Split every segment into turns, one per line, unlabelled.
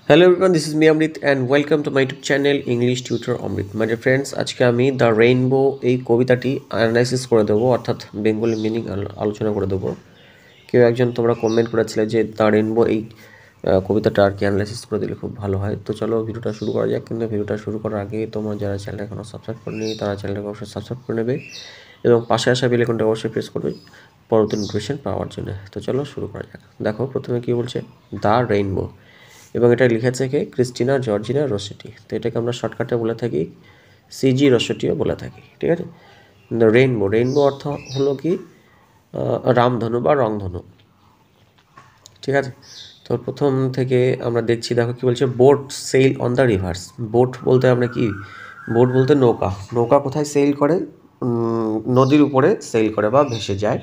Hello everyone, this is me Amrit and welcome to my YouTube channel English tutor Amrit. My dear friends, আজকে আমি the rainbow এই কবিতাটি analysis করে দেবো, অর্থাৎ বেঙ্গলি মিনিং আলোচনা করে দেবো। কেউ একজন তোমরা কমেন্ট করেছিলে যে দ্য রেইনবো এই কবিতাটা আর কি অ্যানালাইসিস করে দিলে খুব ভালো হয়। তো চলো ভিডিওটা শুরু করা যাক। কিন্তু ভিডিওটা শুরু করার আগে তোমরা যারা চ্যানেলটা এখনও সাবস্ক্রাইব করেনি তারা চ্যানেলটাকে অবশ্যই সাবস্ক্রাইব করে নেবে এবং পাশে আসা বেল আইকনটা অবশ্যই প্রেস করবে পরবর্তী নোটিফিকেশন পাওয়ার জন্য। তো চলো শুরু করা যাক। দেখো প্রথমে কী বলছে, দ্য রেইনবো, এবং এটা লিখেছে কে? Christina Georgina রসেটি। তো এটাকে আমরা শর্টকাটে বলে থাকি সিজি রসেটিও বলে থাকি, ঠিক আছে। রেইনবো, রেইনবো অর্থ হলো কি রামধনু বা রংধনু, ঠিক আছে। তো প্রথম থেকে আমরা দেখছি, দেখো কি বলছে, boat sail on the rivers. Boat বলতে আমরা কি, বোট বলতে নৌকা। নৌকা কোথায় সেল করে? নদীর উপরে সেল করে বা ভেসে যায়।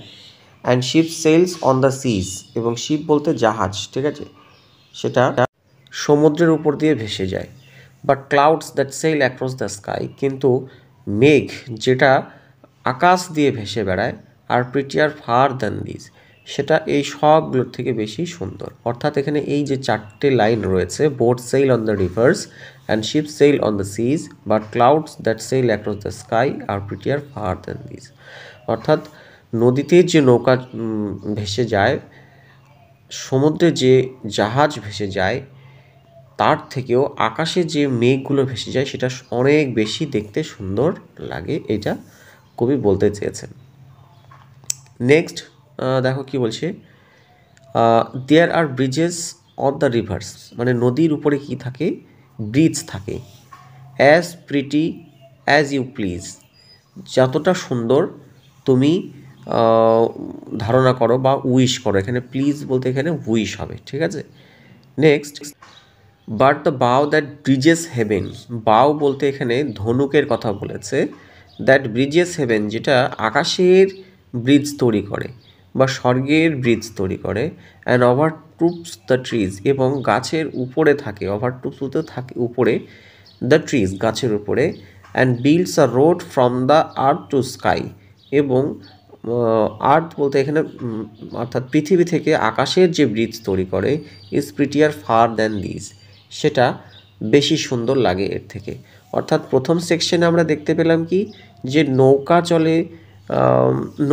And ship sails on the seas, এবং শিপ বলতে জাহাজ, ঠিক আছে, সেটা সমুদ্রের উপর দিয়ে ভেসে যায়। But clouds that sail across the sky, কিন্তু মেঘ যেটা আকাশ দিয়ে ভেসে বেড়ায়, আর প্রিটিয়ার ফার দ্যান দিস, সেটা এই সবগুলোর থেকে বেশি সুন্দর। অর্থাৎ এখানে এই যে চারটে লাইন রয়েছে, boat sail on the rivers and ship sail on the seas, but clouds that sail across the sky are prettier far than this, অর্থাৎ নদীতে যে নৌকা ভেসে যায়, সমুদ্রে যে জাহাজ ভেসে যায়, তার থেকেও আকাশে যে মেঘগুলো ভেসে যায় সেটা অনেক বেশি দেখতে সুন্দর লাগে, এটা কবি বলতে চেয়েছেন। নেক্সট দেখো কি বলছে, there are bridges on the rivers, মানে নদীর উপরে কি থাকে? ব্রিজ থাকে। As pretty as you please, যতটা সুন্দর তুমি ধারণা করো বা উইশ করো। এখানে প্লিজ বলতে এখানে উইশ হবে, ঠিক আছে। নেক্সট, বাট দ্য বাউ দ্যাট ব্রিজেস হেভেন, বাউ বলতে এখানে ধনুকের কথা বলেছে। দ্যাট ব্রিজেস হেভেন, যেটা আকাশের ব্রিজ তৈরি করে বা স্বর্গের ব্রিজ তৈরি করে। অ্যান্ড ওভার টুপস দ্য ট্রিজ, এবং গাছের উপরে থাকে। ওভার টুপস বলতে থাকে উপরে, দ্য ট্রিজ গাছের উপরে। And builds a road from the earth to sky, এবং আর্থ বলতে এখানে অর্থাৎ পৃথিবী থেকে আকাশের যে ব্রিজ তৈরি করে, is prettier far than this, সেটা বেশি সুন্দর লাগে এর থেকে। অর্থাৎ প্রথম সেকশনে আমরা দেখতে পেলাম কি, যে নৌকা চলে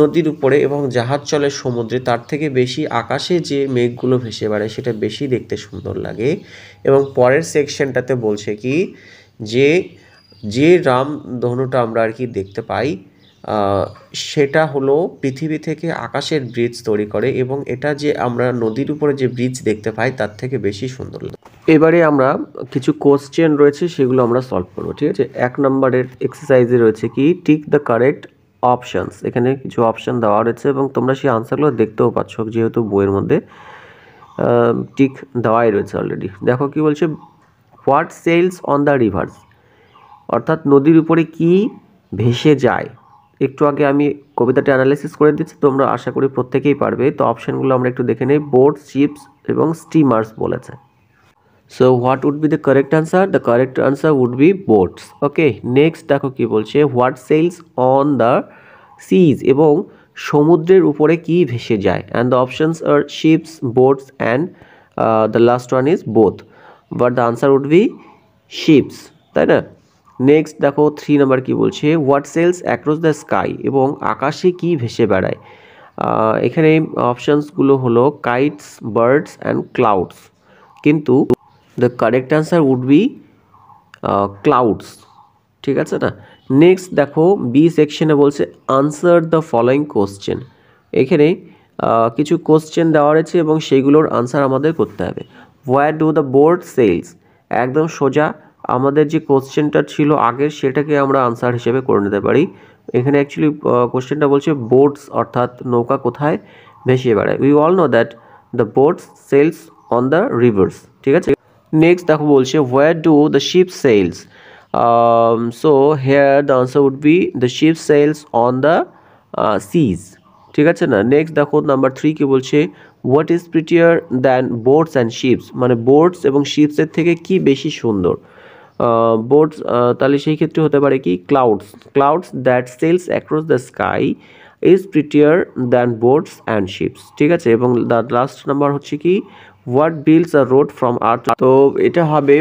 নদীর উপরে এবং জাহাজ চলে সমুদ্রে, তার থেকে বেশি আকাশে যে মেঘগুলো ভেসে বেড়ায় সেটা বেশি দেখতে সুন্দর লাগে। এবং পরের সেকশনটাতে বলছে কি, যে যে রামধনুটা আমরা আর কি দেখতে পাই, সেটা হলো পৃথিবী থেকে আকাশের ব্রিজ তৈরি করে, এবং এটা যে আমরা নদীর উপরে যে ব্রিজ দেখতে পাই তার থেকে বেশি সুন্দর লাগে। এবারে আমরা কিছু কোশ্চেন রয়েছে সেগুলো আমরা সলভ করবো, ঠিক আছে। 1 নম্বরের এক্সারসাইজে রয়েছে কি, টিক দ্য কারেক্ট অপশানস। এখানে কিছু অপশান দেওয়া রয়েছে এবং তোমরা সেই আনসারগুলো দেখতেও পাচ্ছ, যেহেতু বইয়ের মধ্যে টিক দেওয়াই রয়েছে অলরেডি। দেখো কি বলছে, what sails on the rivers, অর্থাৎ নদীর উপরে কি ভেসে যায়। একটু আগে আমি কবিতাটা অ্যানালাইসিস করে দিচ্ছি, তোমরা আশা করি প্রত্যেকেই পারবে। তো অপশানগুলো আমরা একটু দেখে নেই। বোট, শিপস এবং স্টিমার্স বলেছে। So what would be the correct answer? The correct answer would be boats. Okay, next দেখো কি বলছে, what sails on the seas, এবং সমুদ্রের উপরে কি ভেসে যায়। And the options are ships, boats and the last one is both, but the answer would be ships, তাই না। নেক্সট দেখো 3 নাম্বার কি বলছে, what sails across the sky, এবং আকাশে কি ভেসে বেড়ায়। এখানে অপশানসগুলো হলো কাইটস, বার্ডস অ্যান্ড ক্লাউডস, কিন্তু the correct answer would be clouds, ঠিক আছে না। নেক্সট দেখো বি সেকশনে বলছে আনসার দ্য ফলোয়িং কোশ্চেন। এখানে কিছু কোশ্চেন দেওয়া রয়েছে এবং সেইগুলোর আনসার আমাদের করতে হবে। Where do the boat sails, একদম সোজা আমাদের যে কোশ্চেনটা ছিল আগের সেটাকে আমরা আনসার হিসেবে করে নিতে পারি। এখানে অ্যাকচুয়ালি কোশ্চেনটা বলছে বোটস, অর্থাৎ নৌকা কোথায় ভেসে বেড়ায়। We all know that the boats sails on the rivers, ঠিক আছে। নেক্সট দেখো বলছে where do the ship sails, so here the answer would be the ship sails on the seas, ঠিক আছে না। নেক্সট দেখো নাম্বার 3 কি বলছে, what is prettier than boats and ships, মানে বোটস এবং শিপসের থেকে কি বেশি সুন্দর। বোটস, তাহলে সেই ক্ষেত্রে হতে পারে কি clouds, clouds that sails across the sky is prettier than boats and ships, ঠিক আছে। এবং দ্য লাস্ট নাম্বার হচ্ছে কি, what builds a road from earth, তো এটা হবে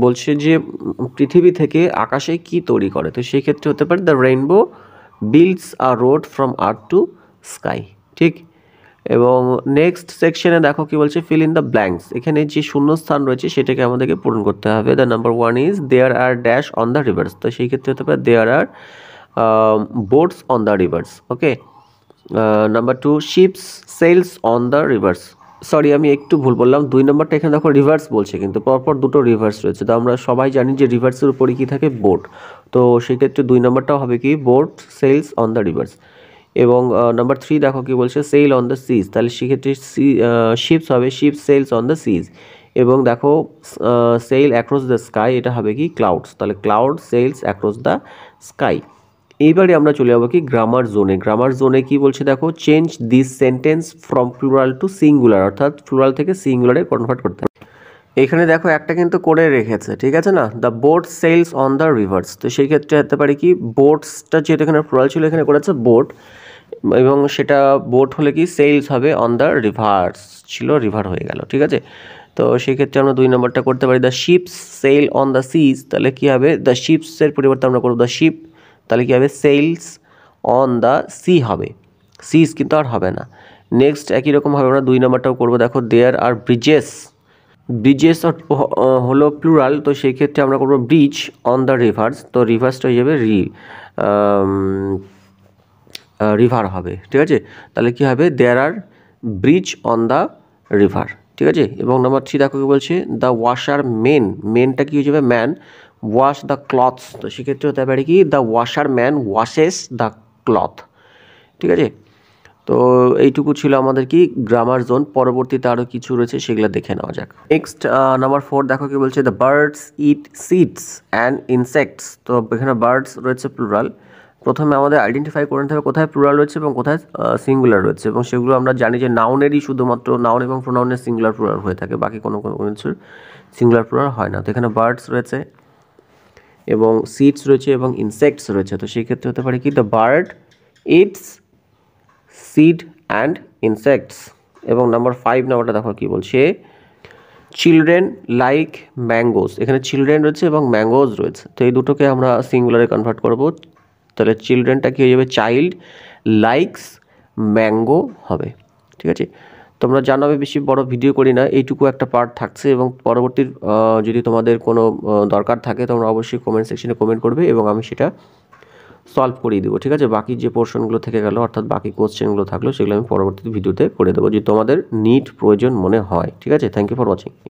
বলছে যে পৃথিবী থেকে আকাশে কি তৈরি করে, তো সেই ক্ষেত্রে হতে পারে the rainbow builds a road from earth to sky, ঠিক। এবং নেক্সট সেকশনে দেখো কি বলছে, ফিল ইন দ্য ব্ল্যাঙ্কস, এখানে যে শূন্যস্থান রয়েছে সেটাকে আমাদেরকে পূরণ করতে হবে। The number 1 is there are dash on the rivers, তো সেই ক্ষেত্রে হতে পারে there are boats on the rivers, okay. Number 2 ships sails on the rivers, sorry আমি একটু ভুল বললাম, 2 নম্বরটা এখানে দেখো রিভার্স বলছে, কিন্তু পরপর দুটো রিভার্স রয়েছে, তো আমরা সবাই জানি যে রিভার্সের উপরে কি থাকে, বোট, তো সেক্ষেত্রে 2 নম্বরটাও হবে কি boat sails on the rivers. এবং নাম্বার 3 দেখো কি বলছে সেল অন দ্য সিজ, তাহলে সেক্ষেত্রে শিপস হবে ships sails on the seas. এবং দেখো সেল অ্যাক্রস দ্য স্কাই, এটা হবে কি ক্লাউডস, তাহলে cloud sails across the sky. এইবারে আমরা চলে যাবো কি গ্রামার জোনে। গ্রামার জোনে কি বলছে দেখো, change this sentence from plural to singular, অর্থাৎ প্লুরাল থেকে সিঙ্গুলারে কনভার্ট করতে হবে। এখানে দেখো একটা কিন্তু করে রেখেছে, ঠিক আছে না, the boat sails on the rivers, তো সেই ক্ষেত্রে হতে পারে কি বোটসটা যেহেতু এখানে প্লুরাল ছিল এখানে করেছে বোট, এবং সেটা বোট হলে কি সেলস হবে অন দ্য রিভার্স, ছিল রিভার হয়ে গেল, ঠিক আছে। তো সেই ক্ষেত্রে আমরা 2 নম্বরটা করতে পারি the ships sail on the seas, তাহলে কী হবে দ্য শিপসের পরিবর্তে আমরা করবো দ্য শিপ, তাহলে কী হবে সেলস অন দ্য সি হবে, সিজ কিন্তু আর হবে না। নেক্সট একই রকমভাবে আমরা 2 নম্বরটাও করবো, দেখো দেয়ার আর ব্রিজেস, ব্রিজেস হলো প্লুরাল, তো সেই ক্ষেত্রে আমরা করবো ব্রিজ অন দ্য রিভার্স, তো রিভার্সটা হয়ে যাবে রিভার হবে, ঠিক আছে। তাহলে কী হবে দেয়ার আর ব্রিজ অন দ্য রিভার, ঠিক আছে। এবং নাম্বার 3 দেখো কি বলছে দ্য ওয়াশার মেনটা কী হয়ে যাবে ম্যান, ওয়াশ দ্য ক্লথস, তো সেক্ষেত্রে হতে পারে কি the washer man washes the cloth, ঠিক আছে। তো এইটুকু ছিল আমাদের কি গ্রামার জোন, পরবর্তীতে আরও কিছু রয়েছে সেগুলো দেখে নেওয়া যাক। নেক্সট নাম্বার 4 দেখো কি বলছে the birds it seeds and insects, তো এখানে বার্ডস রয়েছে প্লুরাল, প্রথমে আমাদের আইডেন্টিফাই করে নিতে হবে কোথায় প্লুরাল রয়েছে এবং কোথায় সিঙ্গুলার রয়েছে, এবং সেগুলো আমরা জানি যে নাউনেরই শুধুমাত্র নাউন এবং প্রোনাউনের সিঙ্গুলার প্লুরাল হয়ে থাকে, বাকি কোনো কিছুর সিঙ্গুলার প্লুরাল হয় না। তো এখানে বার্ডস রয়েছে এবং সিডস রয়েছে এবং ইনসেক্টস রয়েছে, তো সেই ক্ষেত্রে হতে পারে কি the bird it's seed and insects. এবং নাম্বার 5 নাম্বারটা দেখো কি বলছে চিলড্রেন লাইক ম্যাঙ্গোস, এখানে চিলড্রেন রয়েছে এবং ম্যাঙ্গোজ রয়েছে, তো এই দুটোকে আমরা সিঙ্গুলারে কনভার্ট করব, তাহলে চিলড্রেনটা কী হয়ে যাবে চাইল্ড লাইকস ম্যাঙ্গো হবে, ঠিক আছে। তোমরা জানো আমি বেশি বড় ভিডিও করি না, এইটুকু একটা পার্ট থাকছে, এবং পরবর্তী যদি তোমাদের কোনো দরকার থাকে তোমরা অবশ্যই কমেন্ট সেকশনে কমেন্ট করবে এবং আমি সেটা সলভ করিয়ে দেবো, ঠিক আছে। বাকি যে পোর্শনগুলো থেকে গেলো অর্থাৎ বাকি কোশ্চেনগুলো থাকলো সেগুলো আমি পরবর্তী ভিডিওতে করে দেবো যদি তোমাদের নিড প্রয়োজন মনে হয়, ঠিক আছে। Thank you for watching.